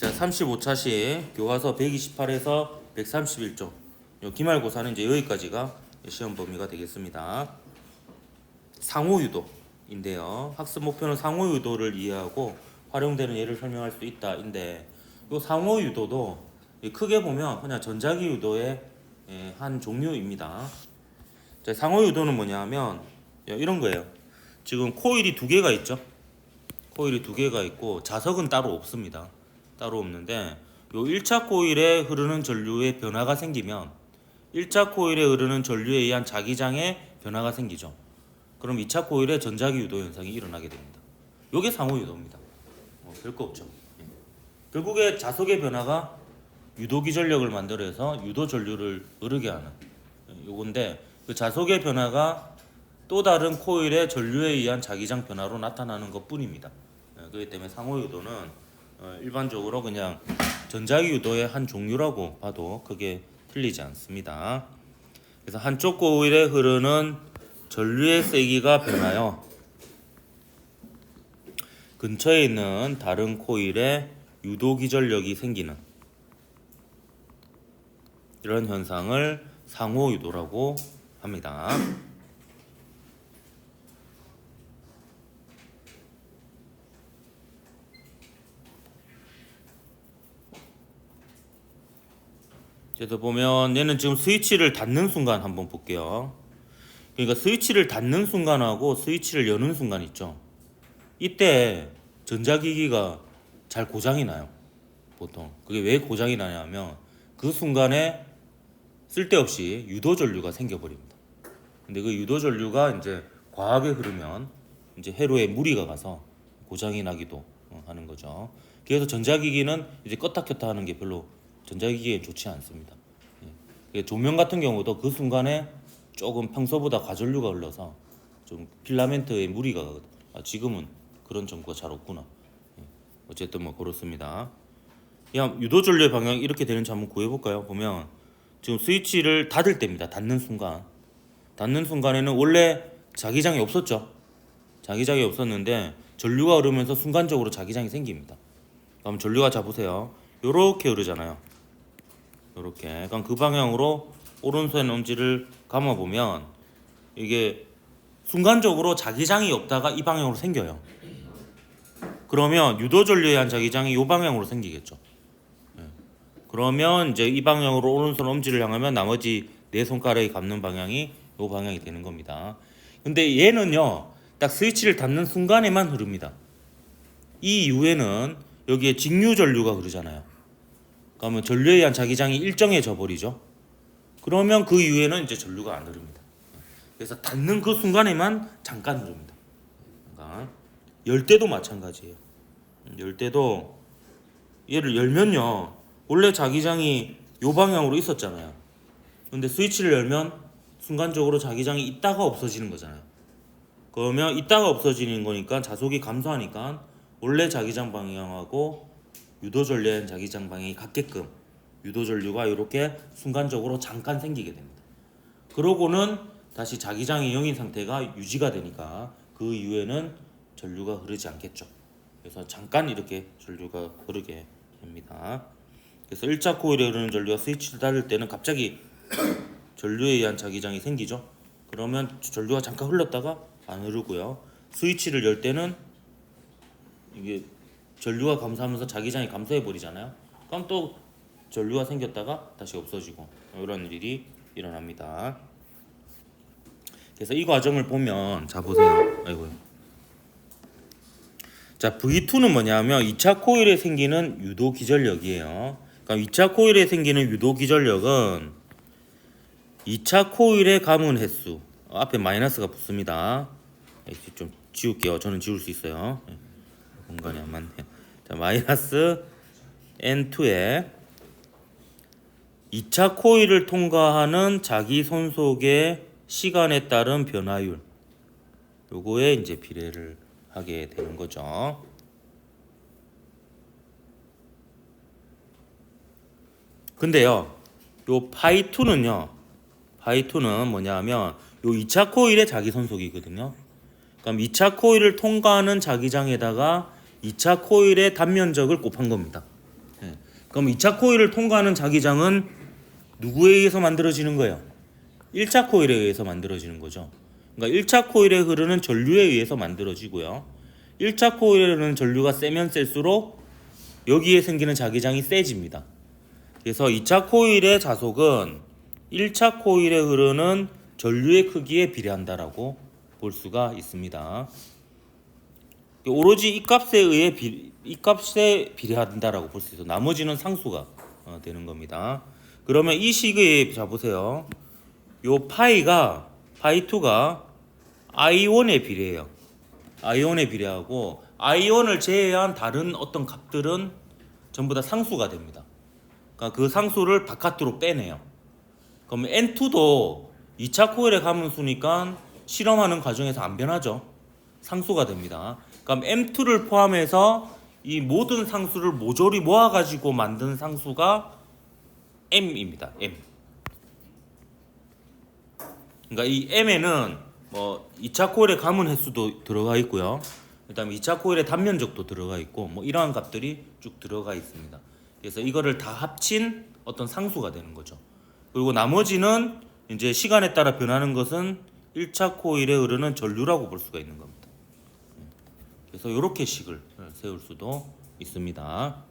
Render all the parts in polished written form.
자, 35차시 교과서 128에서 131쪽. 기말고사는 이제 여기까지가 시험 범위가 되겠습니다. 상호유도인데요. 학습 목표는 상호유도를 이해하고 활용되는 예를 설명할 수 있다인데, 이 상호유도도 크게 보면 그냥 전자기 유도의 한 종류입니다. 자, 상호유도는 뭐냐면 이런 거예요. 지금 코일이 두 개가 있죠. 코일이 두 개가 있고 자석은 따로 없습니다. 따로 없는데 요 1차 코일에 흐르는 전류의 변화가 생기면 1차 코일에 흐르는 전류에 의한 자기장의 변화가 생기죠. 그럼 2차 코일에 전자기 유도 현상이 일어나게 됩니다. 요게 상호 유도입니다. 별거 없죠. 결국에 자석의 변화가 유도기 전력을 만들어서 유도 전류를 흐르게 하는 요건데, 그 자석의 변화가 또 다른 코일의 전류에 의한 자기장 변화로 나타나는 것뿐입니다. 그렇기 때문에 상호 유도는 일반적으로 그냥 전자기 유도의 한 종류라고 봐도 크게 틀리지 않습니다. 그래서 한쪽 코일에 흐르는 전류의 세기가 변하여 근처에 있는 다른 코일에 유도기 전력이 생기는 이런 현상을 상호 유도라고 합니다. 그래서 보면 얘는 지금 스위치를 닫는 순간 한번 볼게요. 그러니까 스위치를 닫는 순간하고 스위치를 여는 순간 있죠. 이때 전자기기가 잘 고장이 나요. 보통 그게 왜 고장이 나냐면 그 순간에 쓸데없이 유도 전류가 생겨버립니다. 근데 그 유도 전류가 이제 과하게 흐르면 이제 회로에 무리가 가서 고장이 나기도 하는 거죠. 그래서 전자기기는 이제 껐다 켰다 하는 게 별로 전자기기에 좋지 않습니다. 조명 같은 경우도 그 순간에 조금 평소보다 과전류가 흘러서 좀 필라멘트에 무리가 가거든. 지금은 그런 정보가 잘 없구나. 어쨌든 뭐 그렇습니다. 그냥 유도 전류의 방향 이렇게 되는지 한번 구해볼까요? 보면 지금 스위치를 닫을 때입니다. 닫는 순간. 닫는 순간에는 원래 자기장이 없었죠. 자기장이 없었는데 전류가 흐르면서 순간적으로 자기장이 생깁니다. 그럼 전류가 잡으세요. 요렇게 흐르잖아요. 요렇게. 그럼 그 방향으로 오른손 엄지를 감아보면 이게 순간적으로 자기장이 없다가 이 방향으로 생겨요. 그러면 유도 전류에 의한 자기장이 이 방향으로 생기겠죠. 그러면 이제 이 방향으로 오른손 엄지를 향하면 나머지 네 손가락이 감는 방향이 이 방향이 되는 겁니다. 근데 얘는요, 딱 스위치를 닫는 순간에만 흐릅니다. 이 이후에는 여기에 직류 전류가 흐르잖아요. 그러면 전류에 의한 자기장이 일정해져 버리죠. 그러면 그 이후에는 이제 전류가 안 흐릅니다. 그래서 닫는 그 순간에만 잠깐 흐릅니다. 그러니까 열 때도 마찬가지예요. 열 때도 얘를 열면요, 원래 자기장이 요 방향으로 있었잖아요. 근데 스위치를 열면 순간적으로 자기장이 있다가 없어지는 거잖아요. 그러면 있다가 없어지는 거니까 자속이 감소하니까 원래 자기장 방향하고 유도 전류의 자기장 방향이 같게끔 유도 전류가 이렇게 순간적으로 잠깐 생기게 됩니다. 그러고는 다시 자기장이 0인 상태가 유지가 되니까 그 이후에는 전류가 흐르지 않겠죠. 그래서 잠깐 이렇게 전류가 흐르게 됩니다. 그래서 1차 코일에 흐르는 전류가 스위치를 닫을 때는 갑자기 전류에 의한 자기장이 생기죠. 그러면 전류가 잠깐 흘렀다가 안 흐르고요. 스위치를 열 때는 이게 전류가 감소하면서 자기장이 감소해 버리잖아요. 그럼 또 전류가 생겼다가 다시 없어지고 이런 일이 일어납니다. 그래서 이 과정을 보면, 자 보세요. 아이고요. 자, V2는 뭐냐면 2차 코일에 생기는 유도 기전력이에요. 그러니까 2차 코일에 생기는 유도 기전력은 2차 코일의 감은 횟수, 앞에 마이너스가 붙습니다. 좀 지울게요. 저는 지울 수 있어요. 공간이 안 맞네요. 자, 마이너스 N2에 2차 코일을 통과하는 자기 손속의 시간에 따른 변화율, 요거에 이제 비례를 하게 되는 거죠. 근데요, 요 파이2는요, 파이2는 뭐냐면 요 2차 코일의 자기 손속이거든요. 그럼 2차 코일을 통과하는 자기장에다가 2차 코일의 단면적을 곱한 겁니다. 그럼 2차 코일을 통과하는 자기장은 누구에 의해서 만들어지는 거예요? 1차 코일에 의해서 만들어지는 거죠. 그러니까 1차 코일에 흐르는 전류에 의해서 만들어지고요. 1차 코일에 흐르는 전류가 세면 셀수록 여기에 생기는 자기장이 세집니다. 그래서 2차 코일의 자속은 1차 코일에 흐르는 전류의 크기에 비례한다라고 볼 수가 있습니다. 오로지 이 값에 비례한다라고 볼 수 있어요. 나머지는 상수가 되는 겁니다. 그러면 이 식의 자 보세요. 요 파이2가 I1에 비례해요. I1에 비례하고 I1을 제외한 다른 어떤 값들은 전부 다 상수가 됩니다. 그러니까 그 상수를 바깥으로 빼내요. 그럼 N2도 2차 코일의 가문수니까 실험하는 과정에서 안 변하죠. 상수가 됩니다. 그럼 M2를 포함해서 이 모든 상수를 모조리 모아가지고 만든 상수가 M입니다. M. 그러니까 이 M에는 2차 코일의 가문 횟수도 들어가 있고요. 그다음에 2차 코일의 단면적도 들어가 있고 이러한 값들이 쭉 들어가 있습니다. 그래서 이거를 다 합친 어떤 상수가 되는 거죠. 그리고 나머지는 이제 시간에 따라 변하는 것은 1차 코일에 흐르는 전류라고 볼 수가 있는 겁니다. 그래서 이렇게 식을 세울 수도 있습니다.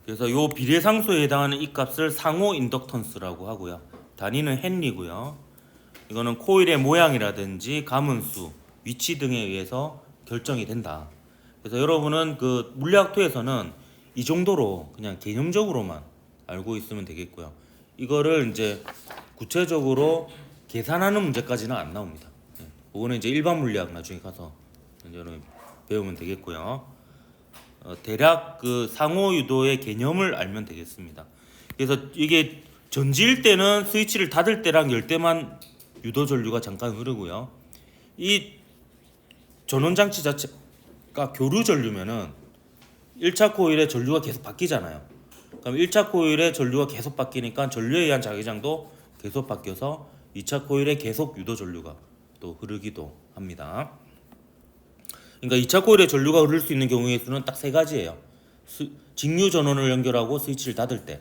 그래서 이 비례상수에 해당하는 이 값을 상호 인덕턴스라고 하고요. 단위는 헨리고요. 이거는 코일의 모양이라든지 가문수, 위치 등에 의해서 결정이 된다. 그래서 여러분은 그 물리학토에서는 이 정도로 그냥 개념적으로만 알고 있으면 되겠고요. 이거를 이제 구체적으로 계산하는 문제까지는 안 나옵니다. 그거는 이제 일반 물리학 나중에 가서 여러분 배우면 되겠고요. 대략 그 상호 유도의 개념을 알면 되겠습니다. 그래서 이게 전지일 때는 스위치를 닫을 때랑 열 때만 유도 전류가 잠깐 흐르고요. 이 전원 장치 자체가 교류 전류면은 1차 코일의 전류가 계속 바뀌잖아요. 그럼 1차 코일의 전류가 계속 바뀌니까 전류에 의한 자기장도 계속 바뀌어서 2차 코일에 계속 유도 전류가 또 흐르기도 합니다. 그러니까 2차 코일에 전류가 흐를 수 있는 경우의 수는 딱 세 가지예요. 직류 전원을 연결하고 스위치를 닫을 때,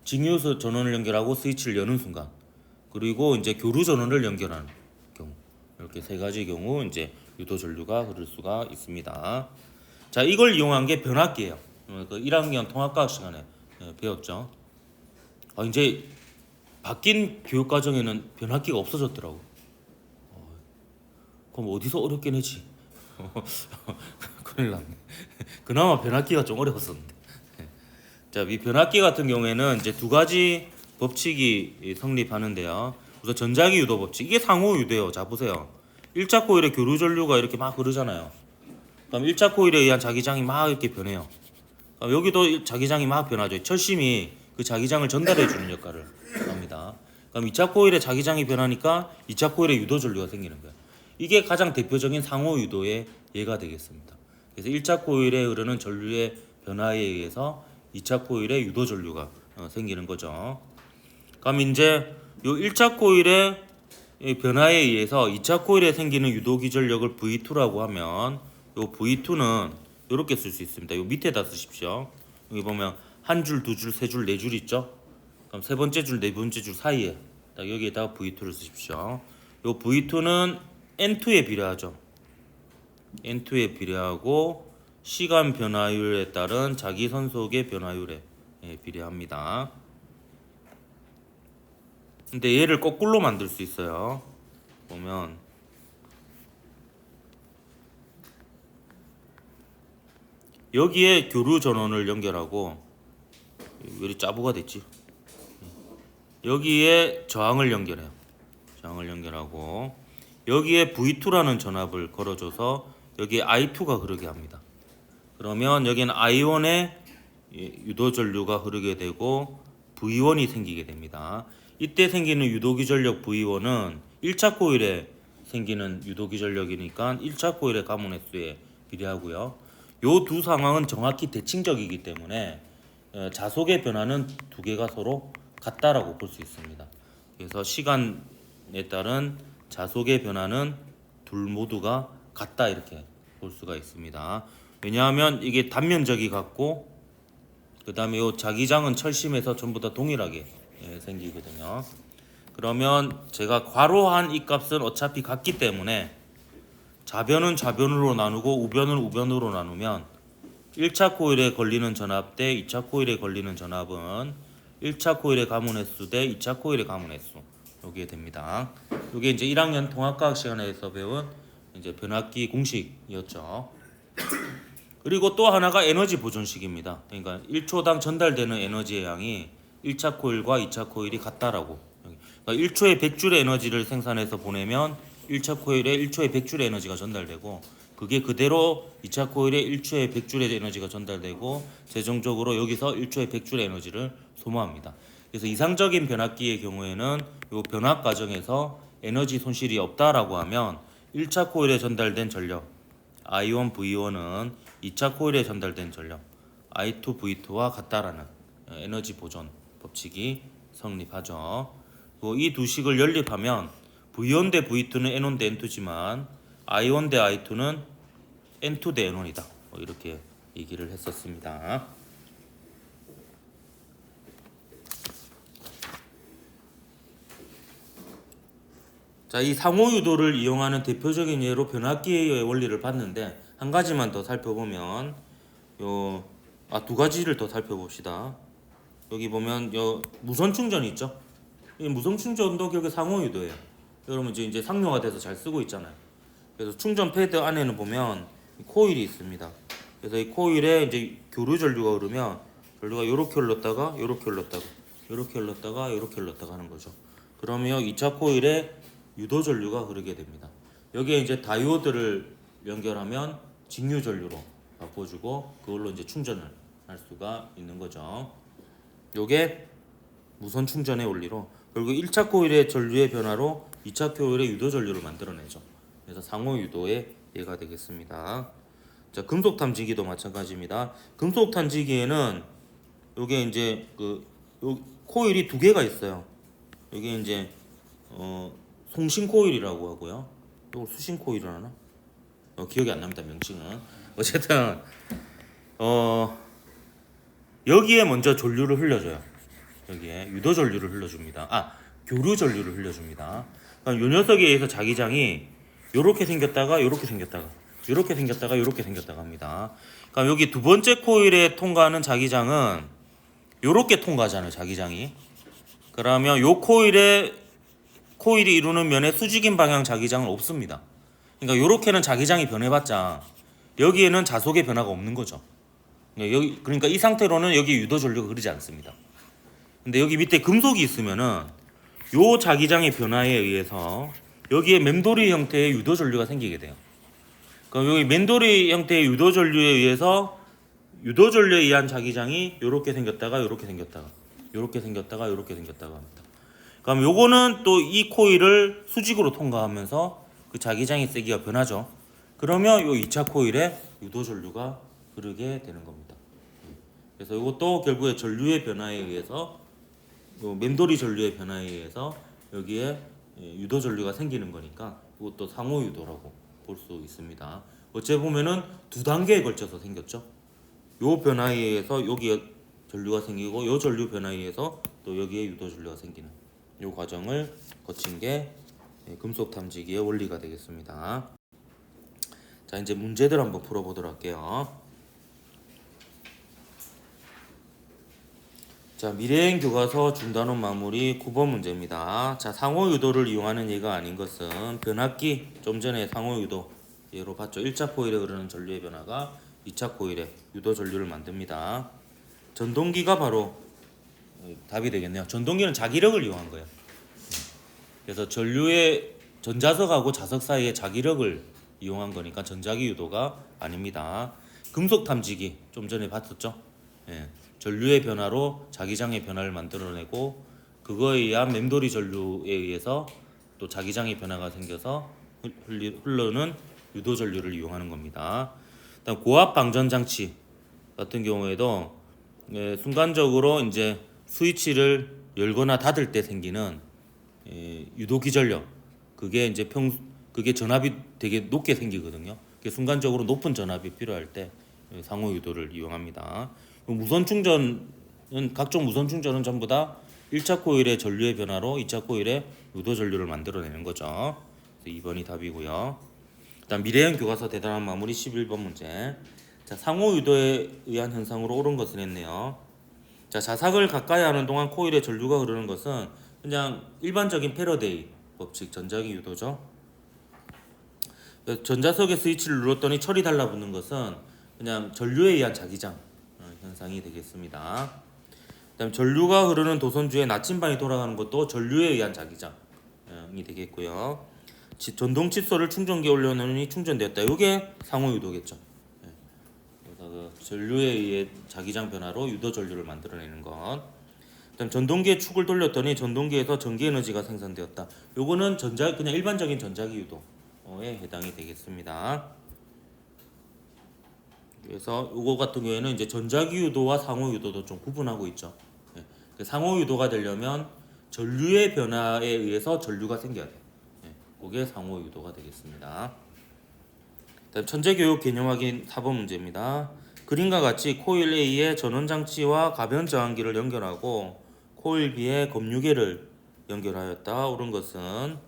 직류 전원을 연결하고 스위치를 여는 순간, 그리고 이제 교류 전원을 연결하는 경우, 이렇게 세 가지 경우 이제 유도 전류가 흐를 수가 있습니다. 자, 이걸 이용한 게 변압기예요. 그 1학년 통합과학 시간에 배웠죠. 이제 바뀐 교육 과정에는 변압기가 없어졌더라고. 그럼 어디서 어렵게 내지? 큰일 났네. 그나마 변압기가 좀 어려웠었는데. 자, 이 변압기 같은 경우에는 이제 두 가지 법칙이 성립하는데요. 우선 전자기 유도 법칙. 이게 상호 유도예요. 자, 보세요. 1차 코일에 교류 전류가 이렇게 막 흐르잖아요. 그럼 1차 코일에 의한 자기장이 막 이렇게 변해요. 그럼 여기도 자기장이 막 변하죠. 철심이 그 자기장을 전달해 주는 역할을 합니다. 그럼 2차 코일에 자기장이 변하니까 2차 코일에 유도 전류가 생기는 거예요. 이게 가장 대표적인 상호 유도의 예가 되겠습니다. 그래서 1차 코일에 흐르는 전류의 변화에 의해서 2차 코일에 유도 전류가 생기는 거죠. 그럼 이제 요 1차 코일의 변화에 의해서 2차 코일에 생기는 유도 기전력을 V2라고 하면 요 V2는 이렇게 쓸 수 있습니다. 요 밑에다 쓰십시오. 여기 보면 한 줄, 두 줄, 세 줄, 네 줄 있죠? 그럼 세 번째 줄, 네 번째 줄 사이에 딱 여기에다가 V2를 쓰십시오. 요 V2는 N2에 비례하죠. N2에 비례하고 시간 변화율에 따른 자기 선속의 변화율에 비례합니다. 근데 얘를 거꾸로 만들 수 있어요. 보면 여기에 교류 전원을 연결하고, 왜 이렇게 짜부가 됐지? 여기에 저항을 연결해요. 저항을 연결하고 여기에 V2라는 전압을 걸어줘서 여기에 I2가 흐르게 합니다. 그러면 여기는 I1에 유도 전류가 흐르게 되고 V1이 생기게 됩니다. 이때 생기는 유도기 전력 V1은 1차 코일에 생기는 유도기 전력이니까 1차 코일의 가문 횟수에 비례하고요. 요 두 상황은 정확히 대칭적이기 때문에 자속의 변화는 두 개가 서로 같다라고 볼 수 있습니다. 그래서 시간에 따른 자속의 변화는 둘 모두가 같다 이렇게 볼 수가 있습니다. 왜냐하면 이게 단면적이 같고 그다음에 요 자기장은 철심에서 전부 다 동일하게 생기거든요. 그러면 제가 괄호한 이 값은 어차피 같기 때문에 좌변은 좌변으로 나누고 우변은 우변으로 나누면 1차 코일에 걸리는 전압 대 2차 코일에 걸리는 전압은 1차 코일의 가문 횟수 대 2차 코일의 가문 횟수 여기에 됩니다. 이게 이제 1학년 통합과학 시간에서 배운 이제 변압기 공식이었죠. 그리고 또 하나가 에너지 보존식입니다. 그러니까 1초당 전달되는 에너지의 양이 1차 코일과 2차 코일이 같다라고. 그러니까 1초에 100줄의 에너지를 생산해서 보내면 1차 코일에 1초에 100줄의 에너지가 전달되고 그게 그대로 2차 코일에 1초에 100줄의 에너지가 전달되고 최종적으로 여기서 1초에 100줄의 에너지를 소모합니다. 그래서 이상적인 변압기의 경우에는 이 변압 과정에서 에너지 손실이 없다라고 하면 1차 코일에 전달된 전력 I1 V1은 2차 코일에 전달된 전력 I2 V2와 같다라는 에너지 보존 법칙이 성립하죠. 이 두 식을 연립하면 V1 대 V2는 N1 대 N2지만 I1 대 I2는 N2 대 N1이다. 이렇게 얘기를 했었습니다. 자, 이 상호유도를 이용하는 대표적인 예로 변압기의 원리를 봤는데 한 가지만 더 살펴보면 두 가지를 더 살펴봅시다. 여기 보면 무선 충전이 있죠. 이 무선 충전도 결국 상호유도예요. 여러분 이제 상용화 돼서 잘 쓰고 있잖아요. 그래서 충전 패드 안에는 보면 코일이 있습니다. 그래서 이 코일에 이제 교류 전류가 흐르면 전류가 이렇게 흘렀다가 이렇게 흘렀다가 이렇게 흘렀다가 이렇게 흘렀다가 하는 거죠. 그러면 2차 코일에 유도 전류가 흐르게 됩니다. 여기에 이제 다이오드를 연결하면 직류 전류로 바꿔주고 그걸로 이제 충전을 할 수가 있는 거죠. 요게 무선 충전의 원리로 결국 1차 코일의 전류의 변화로 2차 코일의 유도 전류를 만들어내죠. 그래서 상호 유도의 예가 되겠습니다. 자, 금속 탐지기도 마찬가지입니다. 금속 탐지기에는 요게 이제 요 코일이 두 개가 있어요. 여기 이제 송신 코일이라고 하고요. 이걸 수신 코일이라 하나? 기억이 안 납니다, 명칭은. 어쨌든 여기에 먼저 전류를 흘려줘요. 여기에 유도 전류를 흘려줍니다. 교류 전류를 흘려줍니다. 그러니까 요 녀석에 의해서 자기장이 요렇게 생겼다가 요렇게 생겼다가 요렇게 생겼다가 요렇게 생겼다가 합니다. 그러니까 여기 두 번째 코일에 통과하는 자기장은 요렇게 통과하잖아요, 자기장이. 그러면 요 코일이 이루는 면에 수직인 방향 자기장은 없습니다. 그러니까 요렇게는 자기장이 변해봤자 여기에는 자속의 변화가 없는 거죠. 그러니까 이 상태로는 여기 유도 전류가 흐르지 않습니다. 근데 여기 밑에 금속이 있으면은 요 자기장의 변화에 의해서 여기에 맴돌이 형태의 유도 전류가 생기게 돼요. 그럼 여기 맴돌이 형태의 유도 전류에 의해서 유도 전류에 의한 자기장이 요렇게 생겼다가 요렇게 생겼다가 요렇게 생겼다가 요렇게 생겼다가 합니다. 그럼 요거는 또 이 코일을 수직으로 통과하면서 그 자기장의 세기가 변하죠. 그러면 요 2차 코일에 유도 전류가 흐르게 되는 겁니다. 그래서 이것도 결국에 전류의 변화에 의해서 맴돌이 전류의 변화에 의해서 여기에 유도 전류가 생기는 거니까 이것도 상호 유도라고 볼 수 있습니다. 어째 보면은 두 단계에 걸쳐서 생겼죠. 요 변화에 의해서 여기에 전류가 생기고 요 전류 변화에 의해서 또 여기에 유도 전류가 생기는 요 과정을 거친 게 금속 탐지기의 원리가 되겠습니다. 자, 이제 문제들 한번 풀어보도록 할게요. 자, 미래행 교과서 중단원 마무리 9번 문제입니다. 자, 상호유도를 이용하는 예가 아닌 것은 변압기, 좀 전에 상호유도 예로 봤죠. 1차 코일에 흐르는 전류의 변화가 2차 코일에 유도 전류를 만듭니다. 전동기가 바로 답이 되겠네요. 전동기는 자기력을 이용한 거예요. 그래서 전류의 전자석하고 자석 사이에 자기력을 이용한 거니까 전자기 유도가 아닙니다. 금속 탐지기 좀 전에 봤었죠. 전류의 변화로 자기장의 변화를 만들어내고 그거에 의한 맴돌이 전류에 의해서 또 자기장의 변화가 생겨서 흐르는 유도 전류를 이용하는 겁니다. 일단 고압 방전 장치 같은 경우에도 순간적으로 이제 스위치를 열거나 닫을 때 생기는 유도 기전력 그게 이제 그게 전압이 되게 높게 생기거든요. 그게 순간적으로 높은 전압이 필요할 때 상호 유도를 이용합니다. 무선 충전은 각종 무선 충전은 전부 다 1차 코일의 전류의 변화로 2차 코일의 유도 전류를 만들어내는 거죠. 그래서 2번이 답이고요. 그다음 미래형 교과서 대단한 마무리 11번 문제. 자, 상호 유도에 의한 현상으로 옳은 것은 했네요. 자, 자삭을 가까이 하는 동안 코일에 전류가 흐르는 것은 그냥 일반적인 패러데이 법칙 전자기 유도죠. 전자석의 스위치를 눌렀더니 철이 달라붙는 것은 그냥 전류에 의한 자기장 현상이 되겠습니다. 그다음 전류가 흐르는 도선주에 나침반이 돌아가는 것도 전류에 의한 자기장이 되겠고요. 전동 칫솔을 충전기에 올려놓으니 충전되었다. 이게 상호 유도겠죠. 그래서 그 전류에 의해 자기장 변화로 유도 전류를 만들어내는 것. 그다음 전동기의 축을 돌렸더니 전동기에서 전기 에너지가 생산되었다. 요거는 그냥 일반적인 전자기 유도에 해당이 되겠습니다. 그래서 요거 같은 경우에는 이제 전자기 유도와 상호 유도도 좀 구분하고 있죠. 그 상호 유도가 되려면 전류의 변화에 의해서 전류가 생겨야 돼. 그게 상호 유도가 되겠습니다. 다음 천재교육 개념 확인 4번 문제입니다. 그림과 같이 코일 A에 전원장치와 가변 저항기를 연결하고 코일 B에 검유계를 연결하였다. 옳은 것은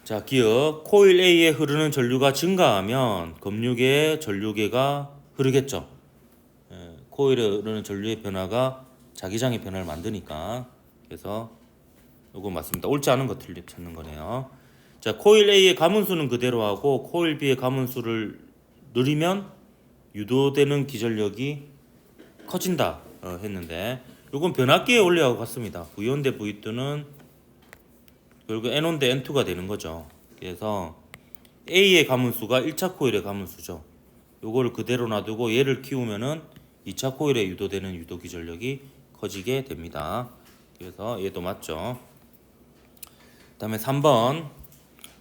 자, 기억 코일 A에 흐르는 전류가 증가하면 검유계에 전류계가 흐르겠죠. 코일에 흐르는 전류의 변화가 자기장의 변화를 만드니까. 그래서 이거 맞습니다. 옳지 않은 거 찾는 거네요. 자, 코일 A의 가문수는 그대로 하고 코일 B의 가문수를 늘리면 유도되는 기전력이 커진다 했는데 이건 변압기의 원리하고 같습니다. V1 대 V2는 결국 N1 대 N2가 되는 거죠. 그래서 A의 가문수가 1차 코일의 가문수죠. 요거를 그대로 놔두고 얘를 키우면은 2차 코일에 유도되는 유도 기전력이 커지게 됩니다. 그래서 얘도 맞죠. 그다음에 3번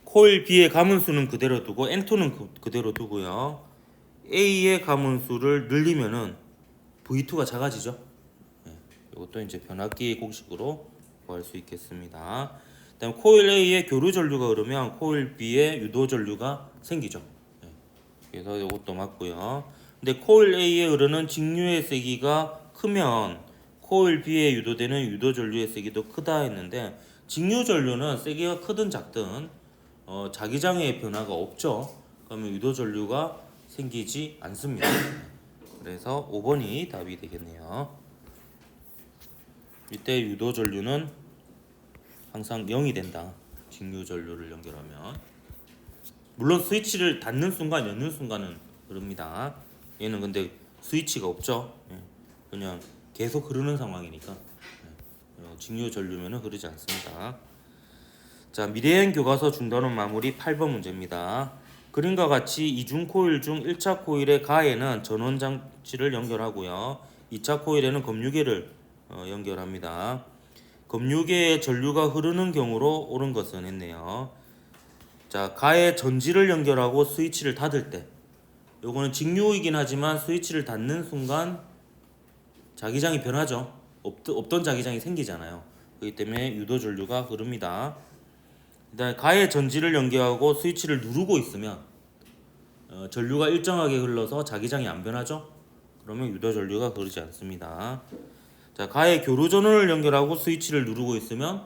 코일 B의 가문수는 그대로 두고 N2는 그대로 두고요. A의 가문수를 늘리면은 V2가 작아지죠. 이것도 이제 변압기 공식으로 구할 수 있겠습니다. 그다음에 코일 A에 교류 전류가 흐르면 코일 B에 유도 전류가 생기죠. 그래서 이것도 맞고요. 근데 코일 A에 흐르는 직류의 세기가 크면 코일 B에 유도되는 유도 전류의 세기도 크다 했는데 직류 전류는 세기가 크든 작든 자기장의 변화가 없죠. 그러면 유도 전류가 생기지 않습니다. 그래서 5번이 답이 되겠네요. 이때 유도 전류는 항상 0이 된다. 직류 전류를 연결하면. 물론 스위치를 닫는 순간 여는 순간은 흐릅니다. 얘는 근데 스위치가 없죠. 그냥 계속 흐르는 상황이니까 직류 전류면은 흐르지 않습니다. 자, 미래형 교과서 중단원 마무리 8번 문제입니다. 그림과 같이 이중 코일 중 1차 코일의 가에는 전원 장치를 연결하고요. 2차 코일에는 검유계를 연결합니다. 검유계에 전류가 흐르는 경우로 옳은 것은 했네요. 자, 가에 전지를 연결하고 스위치를 닫을 때 요거는 직류이긴 하지만 스위치를 닫는 순간 자기장이 변하죠. 없던 자기장이 생기잖아요. 그렇기 때문에 유도 전류가 흐릅니다. 그다음에 가에 전지를 연결하고 스위치를 누르고 있으면 전류가 일정하게 흘러서 자기장이 안 변하죠. 그러면 유도 전류가 흐르지 않습니다. 자, 가에 교류 전원을 연결하고 스위치를 누르고 있으면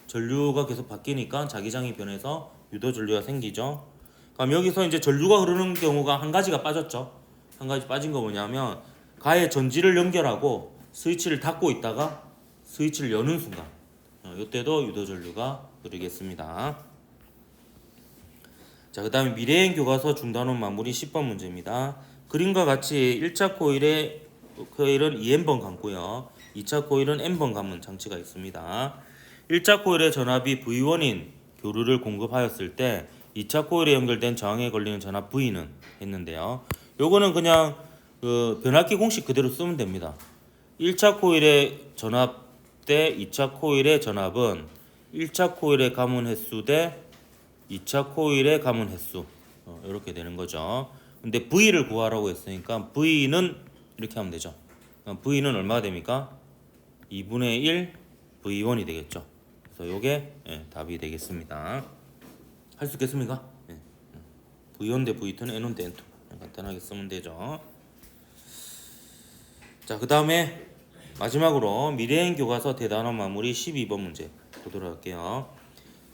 전류가 계속 바뀌니까 자기장이 변해서 유도 전류가 생기죠. 그럼 여기서 이제 전류가 흐르는 경우가 한 가지가 빠졌죠. 한 가지 빠진 거 뭐냐면 가에 전지를 연결하고 스위치를 닫고 있다가 스위치를 여는 순간 이때도 유도 전류가 흐르겠습니다. 자, 그 다음에 미래형 교과서 중단원 마무리 10번 문제입니다. 그림과 같이 1차 코일은 2N번 감고요. 2차 코일은 N번 감은 장치가 있습니다. 1차 코일의 전압이 V1인 교류를 공급하였을 때 2차 코일에 연결된 저항에 걸리는 전압 V는 했는데요. 요거는 그냥 그 변압기 공식 그대로 쓰면 됩니다. 1차 코일의 전압 대 2차 코일의 전압은 1차 코일의 감은 횟수 대 2차 코일의 감은 횟수 이렇게 되는 거죠. 근데 V를 구하라고 했으니까 V는 이렇게 하면 되죠. V는 얼마가 됩니까? 2분의 1 V1이 되겠죠. 그래서 요게 답이 되겠습니다. 할 수 있겠습니까? V1 대 V2는 N1 대 N2 간단하게 쓰면 되죠. 자, 그 다음에 마지막으로 미래행 교과서 대단원 마무리 12번 문제 보도록 할게요.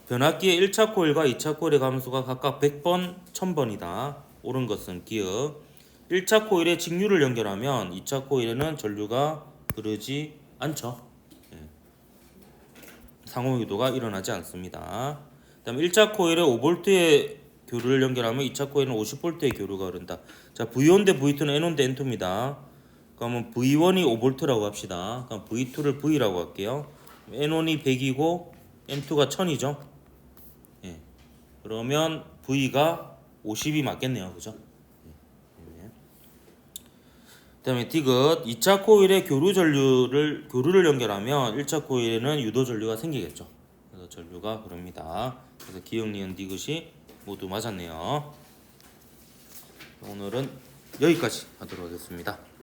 변압기의 1차 코일과 2차 코일의 감수가 각각 100번, 1000번이다. 옳은 것은 기억. 1차 코일에 직류를 연결하면 2차 코일에는 전류가 흐르지 않죠. 상호유도가 일어나지 않습니다. 그다음에 1차 코일에 5V의 교류를 연결하면 2차 코일은 50V의 교류가 흐른다. 자, V1 대 V2는 N1 대 N2입니다. 그러면 V1이 5V라고 합시다. 그럼 V2를 V라고 할게요. N1이 100이고 N2가 1000이죠. 예. 그러면 V가 50이 맞겠네요. 그죠? 그다음에 디귿 2차 코일에 교류를 연결하면 1차 코일에는 유도 전류가 생기겠죠. 그래서 전류가 흐릅니다. 그래서 기억, 니은, 디귿이 모두 맞았네요. 오늘은 여기까지 하도록 하겠습니다.